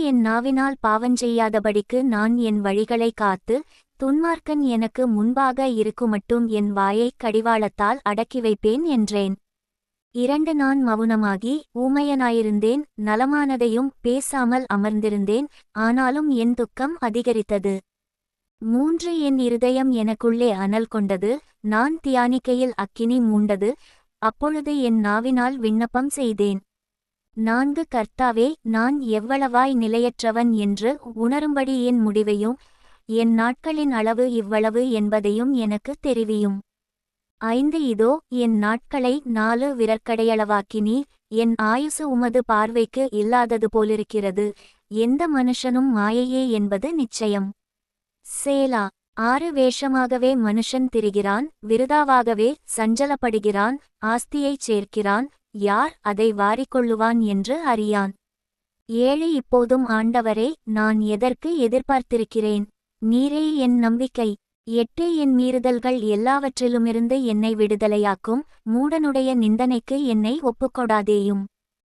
என் நாவினால் பாவஞ்செய்யாதபடிக்கு நான் என் வழிகளை காத்து, துன்மார்க்கன் எனக்கு முன்பாக இருக்குமட்டும் என் வாயைக் கடிவாளத்தால் அடக்கி வைப்பேன் என்றேன். 2 நான் மவுனமாகி ஊமையனாயிருந்தேன், நலமானதையும் பேசாமல் அமர்ந்திருந்தேன், ஆனாலும் என் துக்கம் அதிகரித்தது. 3 என் இருதயம் எனக்குள்ளே அனல் கொண்டது, நான் தியானிக்கையில் அக்கினி மூண்டது, அப்பொழுது என் நாவினால் விண்ணப்பம் செய்தேன். 4 கர்த்தாவே, நான் எவ்வளவாய் நிலையற்றவன் என்று உணரும்படி என் முடிவையும் என் நாட்களின் அளவு இவ்வளவு என்பதையும் எனக்குத் தெரிவியும். 5 இதோ என் நாட்களை 4 விரற்கடையளவாக்கினீர், என் ஆயுசு உமது பார்வைக்கு இல்லாதது போலிருக்கிறது, எந்த மனுஷனும் மாயையே என்பது நிச்சயம். சேலா. 6 வேஷமாகவே மனுஷன் திரிகிறான், விருதாவாகவே சஞ்சலப்படுகிறான், ஆஸ்தியைச் சேர்க்கிறான், யார் அதை வாரிக்கொள்ளுவான் என்று அறியான். 7 இப்போதும் ஆண்டவரே, நான் எதற்கு எதிர்பார்த்திருக்கிறேன்? நீரே என் நம்பிக்கை. 8 என் மீறுதல்கள் எல்லாவற்றிலுமிருந்து என்னை விடுதலையாக்கும், மூடனுடைய நிந்தனைக்கு என்னை ஒப்புக்கொடாதேயும்.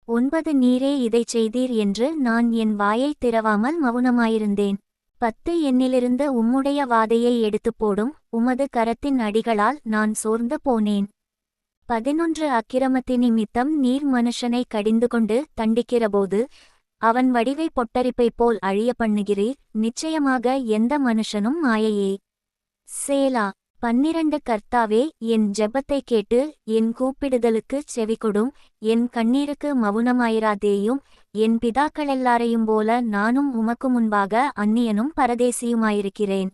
9 நீரே இதைச் செய்தீர் என்று நான் என் வாயைத் திறவாமல் மவுனமாயிருந்தேன். 10 என்னிலிருந்து உம்முடைய வாதையை எடுத்துப்போடும், உமது கரத்தின் அடிகளால் நான் சோர்ந்து போனேன். 11 அக்கிரமத்தினிமித்தம் நீர் மனுஷனை கடிந்துகொண்டு தண்டிக்கிறபோது, அவன் வடிவை பொட்டரிப்பைப் போல் அழிய பண்ணுகிறீர், நிச்சயமாக எந்த மனுஷனும் மாயையே. சேலா. 12 கர்த்தாவே, என் ஜெபத்தைக் கேட்டு என் கூப்பிடுதலுக்குச் செவிகொடும், என் கண்ணீருக்கு மவுனமாயிராதேயும், என் பிதாக்களெல்லாரையும் போல நானும் உமக்கு முன்பாக அந்நியனும் பரதேசியுமாயிருக்கிறேன்.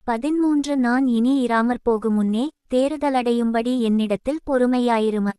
13 நான் இனி இராமற்போகு முன்னே தேறுதலடையும்படி என்னிடத்தில் பொறுமையாயிரும்.